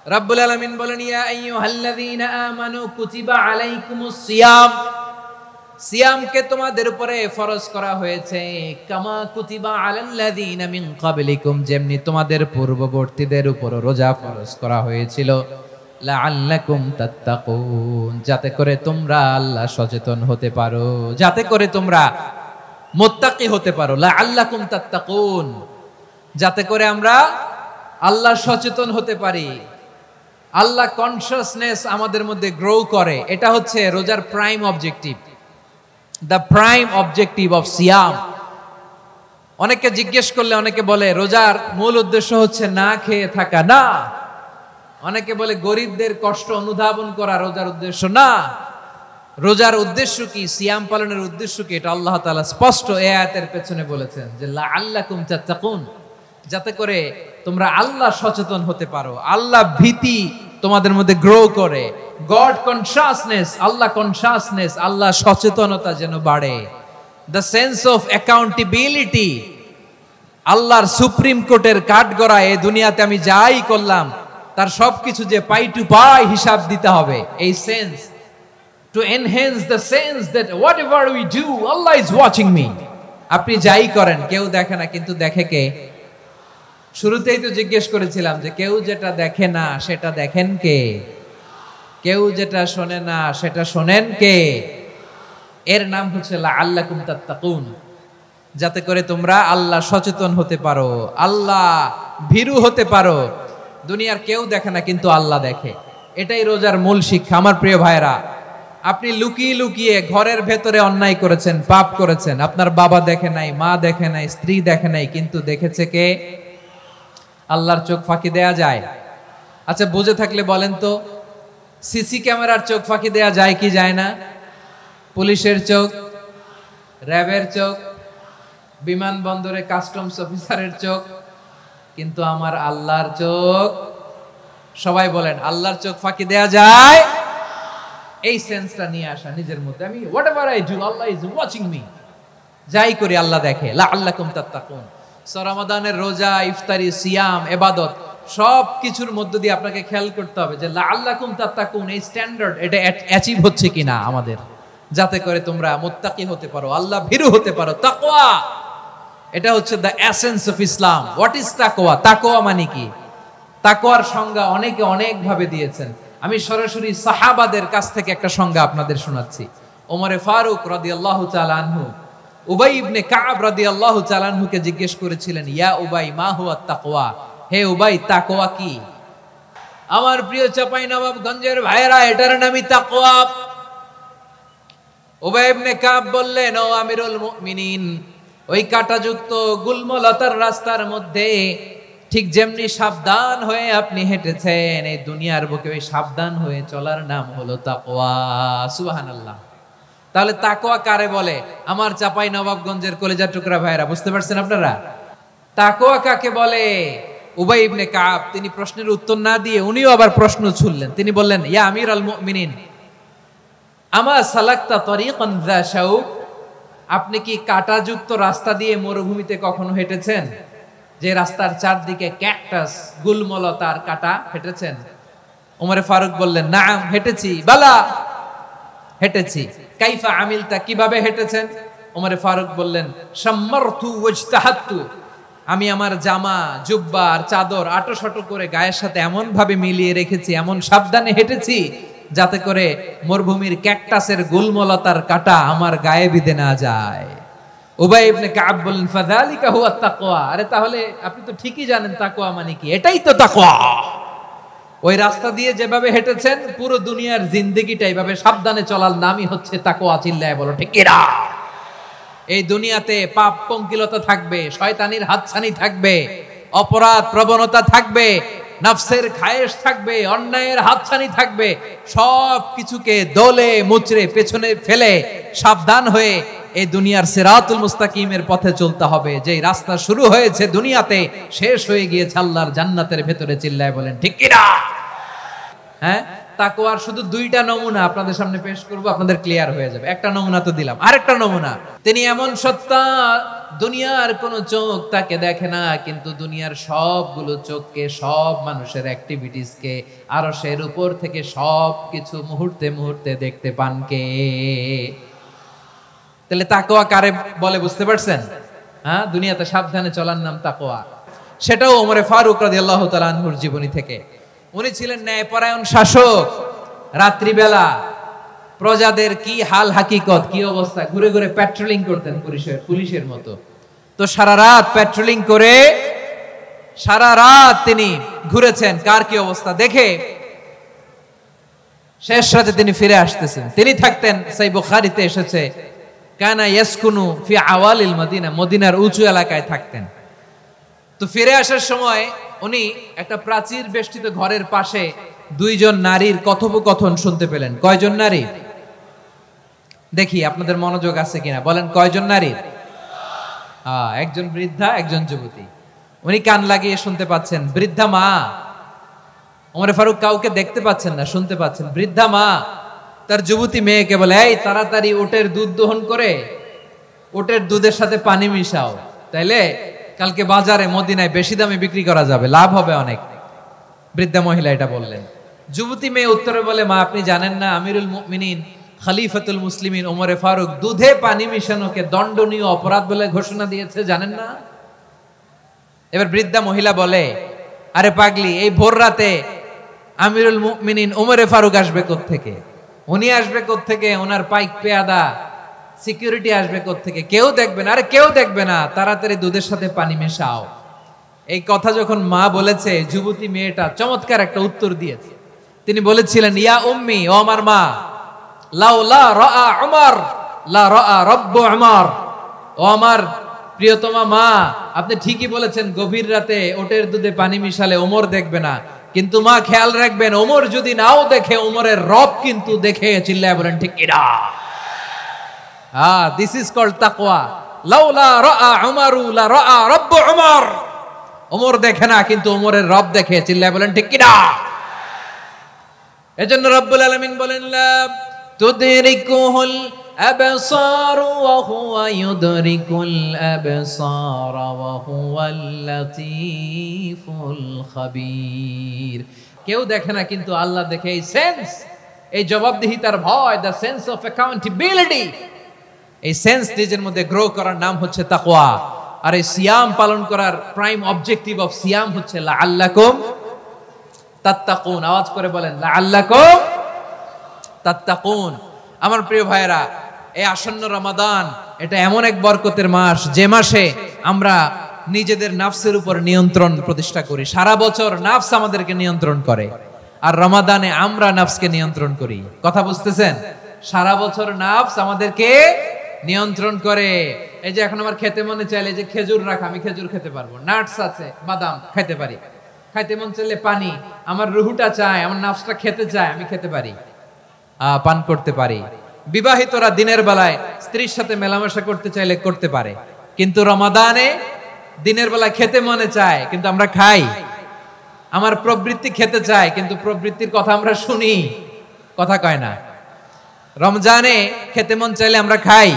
রাব্বুল আলামিন বলেন, ইয়া আইয়ুহাল্লাযীনা আমানু কুতিবা আলাইকুমুস সিয়াম, সিয়ামকে তোমাদের উপরে ফরজ করা হয়েছে, কামা কুতিবা আলাল্লাযীনা মিন ক্বাবলিকুম, যেমনি তোমাদের পূর্ববর্তীদের উপর রোজা ফরজ করা হয়েছিল, লাআল্লাকুম তাত্তাকুন, যাতে করে তোমরা আল্লাহ সচেতন হতে পারো, যাতে করে তোমরা মুত্তাকি হতে পারো। লাআল্লাকুম তাত্তাকুন, যাতে করে আমরা আল্লাহ সচেতন হতে পারি, আল্লাহ কনসিয়াসনেস আমাদের মধ্যে গ্রো করে। এটা হচ্ছে রোজার prime objective, the prime objective of সিয়াম। অনেকে জিজ্ঞেস করলে অনেকে বলে রোজার মূল উদ্দেশ্য হচ্ছে না খেয়ে থাকা, না। অনেকে বলে গরিবদের কষ্ট অনুধাবন করা রোজার উদ্দেশ্য, না। রোজার উদ্দেশ্য কি, সিয়াম পালনের উদ্দেশ্য কি, এটা আল্লাহ তাআলা স্পষ্ট এই আয়াতের পেছনে বলেছেন যে লাআল্লাকুম তাত্তাকুন, যাতে করে তোমরা আল্লাহ সচেতন হতে পারো, আল্লাহ ভীতি তোমাদের মধ্যে গ্রো করে, গড কনসিয়াসনেস, আল্লাহ কনসিয়াসনেস, আল্লাহ সচেতনতা যেন বাড়ে, দ্য সেন্স অফ অ্যাকাউন্টেবিলিটি, আল্লাহর সুপ্রিম কোর্টের কাঠগড়ায় এই দুনিয়াতে আমি যাই করলাম তার সবকিছু যে পাই টু পাই হিসাব দিতে হবে, এই sense, to enhance the sense that whatever we do Allah is watching me. আপনি যাই করেন কেউ দেখে না, কিন্তু দেখে কে? শুরুতেই তো জিজ্ঞেস করেছিলাম যে কেউ যেটা দেখে না সেটা দেখেন কে? কেউ যেটা শোনে না সেটা শোনেন কে? এর নাম হচ্ছে লাআল্লাকুম তাত্তাকুন, যাতে করে তোমরা আল্লাহ সচেতন হতে পারো, আল্লাহ ভীরু হতে পারো। দুনিয়ার কেউ দেখে না, কিন্তু আল্লাহ দেখে। এটাই রোজার মূল শিক্ষা। আমার প্রিয় ভাইরা, আপনি লুকিয়ে লুকিয়ে ঘরের ভেতরে অন্যায় করেছেন, পাপ করেছেন, আপনার বাবা দেখে নাই, মা দেখে নাই, স্ত্রী দেখে নাই, কিন্তু দেখেছে কে? আল্লাহর চোখ ফাঁকি দেয়া যায়? আচ্ছা, বুঝে থাকলে বলেন তো, সিসি ক্যামেরার চোখ ফাঁকি দেয়া যায় কি যায় না? পুলিশের চোখ, র্যাবের চোখ, বিমানবন্দরে কাস্টমস অফিসারের চোখ, কিন্তু আমার আল্লাহর চোখ? সবাই বলেন, আল্লাহর চোখ ফাঁকি দেয়া যায়? এই সেন্সটা নিয়ে আসা নিজের মধ্যে, আমি whatever I do Allah is watching me, যাই করি আল্লাহ দেখে। লাআল্লাকুম তাত্তাকুন। রমাদানের রোজা, ইফতারি, সিয়াম, ইবাদত সব কিছুর মধ্য দিয়ে আপনাকে খেয়াল করতে হবে যে লাআল্লাকুম তাত্তাকুন, এই স্ট্যান্ডার্ড এটা অ্যাচিভ হচ্ছে কিনা আমাদের, যাতে করে তোমরা মুত্তাকি হতে পারো, আল্লাহ ভীরু হতে পারো। তাকওয়া, এটা হচ্ছে the essence of Islam. What is তাকওয়া? তাকওয়া মানে কি? তাকওয়ার সংজ্ঞা অনেকে অনেক ভাবে দিয়েছেন। আমি সরাসরি সাহাবাদের কাছ থেকে একটা সংজ্ঞা আপনাদের শোনাচ্ছি। ওমরে ফারুক রাদিয়াল্লাহু তাআলা আনহু উবাই ইবনে কাব রাদিয়াল্লাহু তাআলা আনহুকে জিজ্ঞেস করেছিলেন, ইয়া উবাই মা হুয়া তাকওয়া, হে উবাই তাকওয়া কি? আমার প্রিয় চাঁপাইনবাবগঞ্জের ভাইয়েরা, এটার নামই তাকওয়া। উবাই ইবনে কাব বললেন, ও আমিরুল মুমিনিন, ওই কাঁটাযুক্ত গুলমলতার রাস্তার মধ্যে ঠিক যেমনি সাবধান হয়ে আপনি হেঁটেছেন, এই দুনিয়ার বুকে ওই সাবধান হয়ে চলার নাম হলো তাকওয়া। সুবহানাল্লাহ। তাহলে তাকওয়া কারে বলে? আমার চাঁপাইনবাবগঞ্জের কলিজা টুকরা ভাইরা, বুঝতে পারছেন আপনারা তাকওয়া কাকে বলে? উবাই ইবনে কাব তিনি প্রশ্নের উত্তর না দিয়ে উনিও আবার প্রশ্ন ছুড়লেন। তিনি বললেন, ইয়া আমিরুল মুমিনিন, আমা সালাকতা তরিকান যা শাউক, আপনি কি কাঁটাযুক্ত রাস্তা দিয়ে মরুভূমিতে কখনো হেঁটেছেন? যে রাস্তার চারদিকে ক্যাকটাস, গুলমলতার কাঁটা, হেঁটেছেন? ওমরে ফারুক বললেন, নাম, হেঁটেছি। বালা, হেঁটেছি। কাইফা আমিলতা, কিভাবে হেঁটেছেন? ওমরে ফারুক বললেন, শাম্মারতু ওয়াজতাহাতু, আমি আমার জামা, জুব্বা আর চাদর আটোসাটো করে গায়ের সাথে এমন ভাবে মিলিয়ে রেখেছি, এমন সাবধানে হেঁটেছি যাতে করে মরুভূমির ক্যাকটাসের গুলমলতার কাঁটা আমার গায়ে বিঁধে না যায়। উবাই ইবনে কাব বললেন, ফাযালিকা হুয়া তাকওয়া, আরে তাহলে আপনি তো ঠিকই জানেন তাকওয়া মানে কি, এটাই তো তাকওয়া। ওই রাস্তা দিয়ে যেভাবে হেঁটেছেন, পুরো দুনিয়ার জিন্দেগিটা এইভাবে সাবধানে চলার নামই হচ্ছে তাকওয়া। চিল্লায় বলো ঠিক কিনা? এই দুনিয়াতে পাপ পঙ্কিলতা থাকবে, শয়তানির হাতছানি থাকবে, অপরাধ প্রবণতা থাকবে, নফসের খায়েশ থাকবে, অন্যায়ের হাতছানি থাকবে, সব কিছুকে দলে মুচড়ে পেছনে ফেলে সাবধান হয়ে এই দুনিয়ার সিরাতুল মুস্তাকিমের পথে চলতে হবে। যেই রাস্তা শুরু হয়েছে দুনিয়াতে, শেষ হয়ে গিয়েছে আল্লাহর জান্নাতের ভেতরে। চিল্লায় বলেন ঠিক কিনা? হ্যাঁ, তাকওয়ার শুধু দুইটা নমুনা আপনাদের সামনে পেশ করব, আপনাদের ক্লিয়ার হয়ে যাবে। একটা নমুনা তো দিলাম, আরেকটা নমুনা, তিনি এমন সত্তা দুনিয়ার কোন চোখ তাকে দেখে না, কিন্তু দুনিয়ার সবগুলো চোখকে, সব মানুষের অ্যাক্টিভিটিসকে আরশের উপর থেকে সব কিছু মুহূর্তে মুহূর্তে দেখতে পান কে? তাহলে তাকওয়া কারে বলে বুঝতে পারছেন? হ্যাঁ, দুনিয়াতে সাবধানে চলার নাম তাকওয়া। সেটাও ওমরে ফারুক রাদিয়াল্লাহু তাআলা আনহুর জীবনী থেকে। উনি ছিলেন ন্যায়পরায়ণ শাসক। রাত্রিবেলা প্রজাদের কি হাল হাকিকত, কি অবস্থা, ঘুরে ঘুরে প্যাট্রোলিং করতেন পুলিশের মতো। তো সারা রাত প্যাট্রোলিং করে সারা রাত তিনি ঘুরেছেন কার কি অবস্থা দেখে। শেষ রাতে তিনি ফিরে আসতেছেন। তিনি থাকতেন, সহিহ বুখারীতে এসেছে, কানা ইয়াসকুনু ফি আওয়ালিল মদিনা, মদিনার উঁচু এলাকায় থাকতেন। তো ফিরে আসার সময় উনি একটা প্রাচীর বেষ্টিত ঘরের পাশে দুইজন নারীর কথোপকথন শুনতে পেলেন। কয়জন নারী? দেখি আপনাদের মনোযোগ আছে কিনা, বলেন কয়জন নারী? একজন বৃদ্ধা, একজন যুবতী। উনি কান লাগিয়ে শুনতে পাচ্ছেন। বৃদ্ধা মা, ওমর ফারুক কাউকে দেখতে পাচ্ছেন না, শুনতে পাচ্ছেন। বৃদ্ধা মা তার যুবতী মেয়েকে বলে, এই তাড়াতাড়ি ওটের দুধ দহন করে ওটের দুধের সাথে পানি মিশাও, তাইলে কালকে বাজারে মদিনায় বেশি দামে বিক্রি করা যাবে, লাভ হবে অনেক। বৃদ্ধা মহিলা এটা বললেন। যুবতী মেয়ে উত্তরে বলে, মা আপনি জানেন না আমিরুল মুমিনিন খলিফাতুল মুসলিমিন ওমরে ফারুক দুধে পানি মিশানোকে দণ্ডনীয় অপরাধ বলে ঘোষণা দিয়েছে, জানেন না? এবার বৃদ্ধা মহিলা বলে, আরে পাগলি, এই ভোর রাতে আমিরুল মুমিনিন ওমরে ফারুক আসবে কোত্থেকে? উনি আসবে কোত্থেকে? ওনার পাইক পেয়াদা সিকিউরিটি আসবে কোত্থেকে? কেউ দেখবে না। আরে কেউ দেখবে না, তাড়াতাড়ি দুধের সাথে পানি মেশাও। এই কথা যখন মা বলেছে, যুবতী মেয়েটা চমৎকার একটা উত্তর দিয়েছে। তিনি বলেছিলেন, ইয়া উম্মি, ও আমার মা, লাউলা রাআ উমর লা রাআ রব্বু উমর। ও আমার প্রিয়তমা মা, আপনি ঠিকই বলেছেন, গভীর রাতে ওটের দুধে পানি মিশালে ওমর দেখবে না, কিন্তু মা খেয়াল রাখবেন, ওমর যদি নাও দেখে, ওমরের রব কিন্তু দেখে। চিল্লায় বলেন ঠিক কিনা? দিস ইজ কল্ড তাকওয়া। লাউলা রাআ উমরু লা রাআ রব্বু উমর। ওমর দেখে না, কিন্তু ওমরের রব দেখে। চিল্লায় বলেন ঠিক কিনা? এজন্য রব্বুল আলামিন বলেন, লা তুদরিকুহুল আবসার ওয়া হুয়া ইউদরিকুল আবসার ওয়া হুয়াল লাতীফুল খাবীর। কেউ দেখে না, কিন্তু আল্লাহ দেখে। এই সেন্স, এই জবাবদিহিতার ভয়, দ্য সেন্স অফ অ্যাকাউন্টেবিলিটি, এই সেন্স নিজের মধ্যে গ্রো করার নাম হচ্ছে তাকওয়া। আর এই সিয়াম পালন করার প্রাইম অবজেক্টিভ অফ সিয়াম হচ্ছে লাআল্লাকুম তাত্তাকুন। আওয়াজ করে বলেন, লাআল্লাকুম তাত্তাকুন। আমার প্রিয় ভাইরা, এই আসন্ন রমাদান, এটা এমন এক বরকতের মাস, যে মাসে আমরা নিজেদের নাফসের উপর নিয়ন্ত্রণ প্রতিষ্ঠা করি। সারা বছর নাফস আমাদেরকে নিয়ন্ত্রণ করে, আর রমাদানে আমরা নাফসকে নিয়ন্ত্রণ করি। কথা বুঝতেছেন? সারা বছর নাফস আমাদেরকে নিয়ন্ত্রণ করে। এই যে এখন আমার খেতে মনে চাইলে যে খেজুর রাখা, আমি খেজুর খেতে পারবো। নাটস আছে, বাদাম খাইতে পারি। খাইতে মন চাইলে পানি, আমার রুহুটা চায়, আমার নাফসটা খেতে চায়, আমি খেতে পারি, পান করতে পারি। বিবাহিতরা দিনের বেলায় স্ত্রীর সাথে মেলামেশা করতে চাইলে করতে পারে, কিন্তু রমাদানে দিনের বেলায় খেতে মনে চায়, কিন্তু আমরা খাই। আমার প্রবৃত্তি খেতে চায়, কিন্তু প্রবৃত্তির কথা আমরা শুনি, কথা কয় না। রমজানে খেতে মন চাইলে আমরা খাই,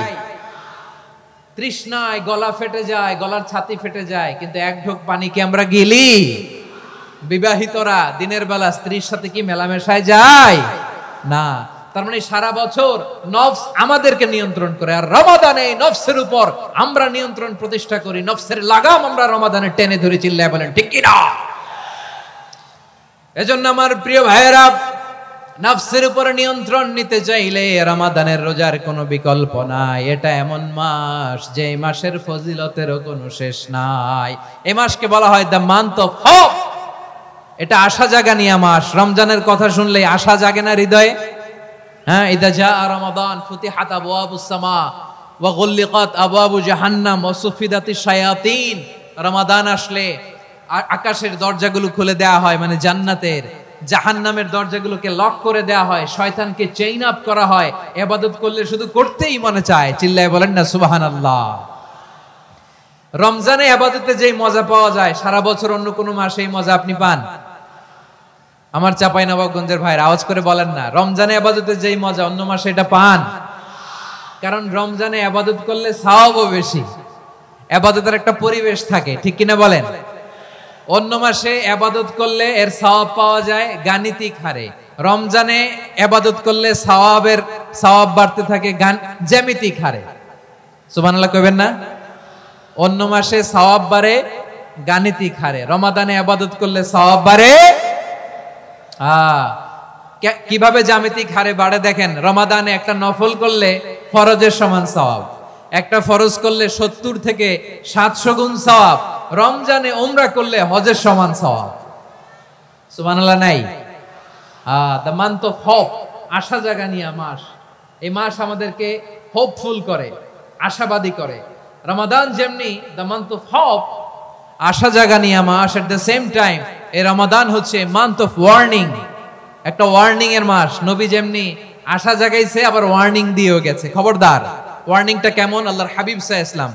তৃষ্ণায় গলা ফেটে যায়, গলার ছাতি ফেটে যায়, কিন্তু এক ঢোক পানি কি আমরা গিলি? বিবাহিতরা দিনের বেলা স্ত্রীর সাথে কি মেলামেশায় যায়? না। তার মানে সারা বছর নফস আমাদেরকে নিয়ন্ত্রণ করে, আর রমাদানে নফসের উপর আমরা নিয়ন্ত্রণ প্রতিষ্ঠা করি। নফসের লাগাম আমরা রমাদানে টেনে ধরে। চিল্লায় বলেন ঠিক কিনা? এজন্য আমার প্রিয় ভাইয়েরা, নফসের উপর নিয়ন্ত্রণ নিতে চাইলে রমাদানের রোজার কোনো বিকল্প নাই। এটা এমন মাস, যে মাসের ফজিলতেরও কোনো শেষ নাই। এই মাসকে বলা হয় দ্য মান্থ অফ হোপ। এটা আশা জাগানিয়া মাস। রমজানের কথা শুনলেই আশা জাগে না হৃদয়ে? হ্যাঁ, ইদা জাআ রমাদান ফুতিহাত আবওয়াবুস সামা ওয়া গুল্লিকাত আবওয়াবু জাহান্নাম ওয়া সুফিদাতিশ শায়াতিন। রমাদান আসলে আকাশের দরজাগুলো খুলে দেয়া হয়, মানে জান্নাতের। জাহান্নামের দরজাগুলোকে লক করে দেয়া হয়, শয়তানকে চেইন আপ করা হয়। ইবাদত করলে শুধু করতেই মনে চায়। চিল্লায় বলেন না সুবহানাল্লাহ। রমজানে ইবাদতে যেই মজা পাওয়া যায়, সারা বছর অন্য কোনো মাসে এই মজা আপনি পান? আমার চাঁপাইনবাবগঞ্জের ভাইরা আওয়াজ করে বলেন না, রমজানে ইবাদতে যেই মজা অন্য মাসে এটা পান? কারণ রমজানে ইবাদত করলে সওয়াবও বেশি। ইবাদতের একটা পরিবেশ থাকে, ঠিক কিনা বলেন? অন্য মাসে ইবাদত করলে এর সওয়াব পাওয়া যায় গাণিতিক হারে, রমজানে ইবাদত করলে সওয়াব বাড়তে থাকে জ্যামিতিক হারে। সুবহানাল্লাহ কইবেন না? অন্য মাসে সওয়াব বাড়ে গাণিতিক হারে, রমাদানে ইবাদত করলে সওয়াব বাড়ে কিভাবে জ্যামিতিক হারে বাড়ে দেখেন। রমাদানে একটা নফল করলে ফরজের সমান সওয়াব, একটা ফরজ করলে 70 থেকে 700 গুণ সওয়াব, রমজানে উমরা করলে হজের সমান সওয়াব। সুবহানাল্লাহ নাই? দ্য মান্থ অফ হোপ, আশা জাগানিয়া মাস। এই মাস আমাদেরকে হোপফুল করে, আশাবাদী করে। রমাদান যেমনি দ্য মান্থ অফ হোপ, আশা জাগানিয়া মাস, এট দ্য সেম টাইম এই রমাদান হচ্ছে মান্থ অফ ওয়ার্নিং, একটা ওয়ার্নিং এর মাস। নবী যেমনি আশা জাগাইছে আবার ওয়ার্নিং দিয়েও গেছে, খবরদার। ওয়ার্নিংটা কেমন? আল্লাহর হাবিব সাল্লাল্লাহু আলাইহি ওয়াসাল্লাম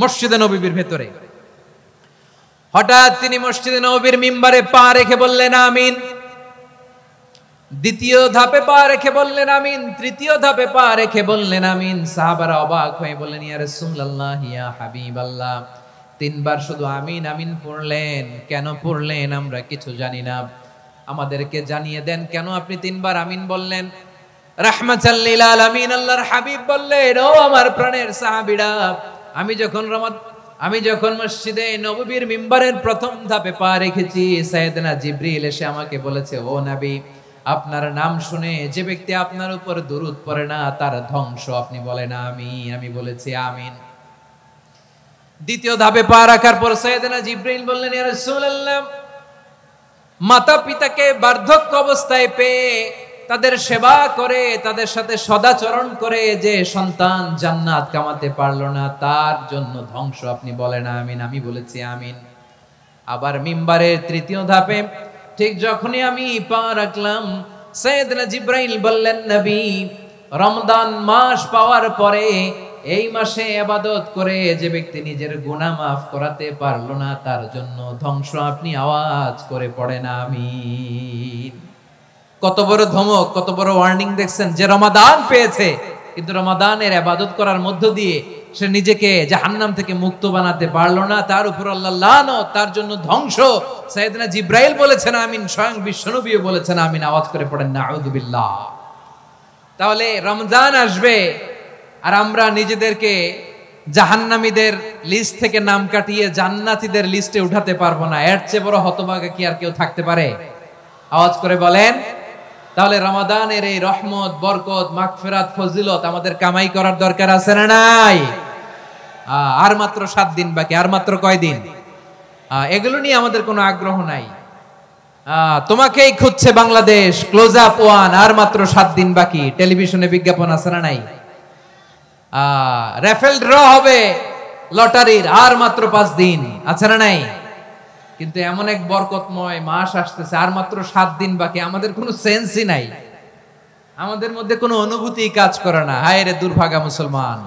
মসজিদে নববীর ভেতরে হঠাৎ তিনি মসজিদে নববীর মিম্বারে পা রেখে বললেন আমিন। দ্বিতীয় ধাপে পা রেখে বললেন আমিন, তৃতীয় ধাপে পা রেখে বললেন আমিন। সাহাবারা অবাক হয়ে বললেন ইয়া রাসূলুল্লাহ, ইয়া হাবিবাল্লাহ, তিনবার শুধু আমিন আমিন পড়লেন, কেন পড়লেন আমরা কিছু জানি না, আমাদেরকে জানিয়ে দেন কেন আপনি তিনবার আমিন বললেন। রাহমাতাল লিল আলামিন আল্লাহর হাবিব বললেন, ও আমার প্রাণের সাহাবীরা, আমি যখন মসজিদে নববীর মিম্বারের প্রথম ধাপে পা রেখেছি, সাইয়েদনা জিবরিল এসে আমাকে বলেছে, ও নবী, আপনার নাম শুনে যে ব্যক্তি আপনার উপর দুরূদ পড়ে না তার ধ্বংস। আপনি বলেন আমিন। আমি বলেছি আমিন। দ্বিতীয় ধাপে পা রাখার পর সাইয়েদনা জিবরিল বললেন, ইয়া রাসূলুল্লাহ, মাতা পিতাকে বার্ধক্য অবস্থায় পেয়ে তাদের সেবা করে, তাদের সাথে সদাচরণ করে যে সন্তান জান্নাত কামাতে পারলো না তার জন্য ধ্বংস। আপনি বলেন আমিন। আমি বলেছি আমিন। আবার মিম্বারের তৃতীয় ধাপে ঠিক যখনই আমি পা রাখলাম, সাইয়েদনা জিবরাইল বললেন, নবী, রমজান মাস পাওয়ার পরে এই মাসে ইবাদত করে যে ব্যক্তি নিজের গুনাহ মাফ করাতে পারলো না তার জন্য ধ্বংস। আপনি আওয়াজ করে পড়েন আমিন। কত বড় ধমক, কত বড় ওয়ার্নিং দেখছেন। যে রমাদান পেয়েছে কিন্তু রমাদানের ইবাদত করার মধ্য দিয়ে সে নিজেকে জাহান্নাম থেকে মুক্ত বানাতে পারলো না, তার উপর আল্লাহ লানত, তার জন্য ধ্বংস। সাইয়েদনা জিবরাইল বলেছেন আমিন, স্বয়ং বিশ্বনবীও বলেছেন আমিন। আওয়াজ করে পড়েন নাউযুবিল্লাহ। তাহলে রমজান আসবে আর আমরা নিজেদেরকে জাহান্নামীদের লিস্ট থেকে নাম কাটিয়ে জান্নাতীদের লিস্টে উঠাতে পারবো না। এর চেয়ে বড় হতভাগা কি আর কেউ থাকতে পারে? আওয়াজ করে বলেন। তাহলে রমাদানের এই রহমত, বরকত, মাগফিরাত, ফজিলত আমাদের কামাই করার দরকার আছে না নাই? আর মাত্র 7 দিন বাকি। আর মাত্র কয় দিন? এগুলো নিয়ে আমাদের কোনো আগ্রহ নাই। তোমাকেই খুঁজছে বাংলাদেশ, ক্লোজ আপ ওয়ান, আর মাত্র 7 দিন বাকি। টেলিভিশনে বিজ্ঞাপন আছে না নাই? রেফেল ড্র হবে লটারির, আর মাত্র 5 দিন, আছে না নাই? কিন্তু এমন এক বরকতময় মাস আসতেছে, আর মাত্র 7 দিন বাকি। আমাদের কোনো সেন্সই নাই, আমাদের মধ্যে কোনো অনুভূতি কাজ করে না। হায় রে দুর্ভাগা মুসলমান।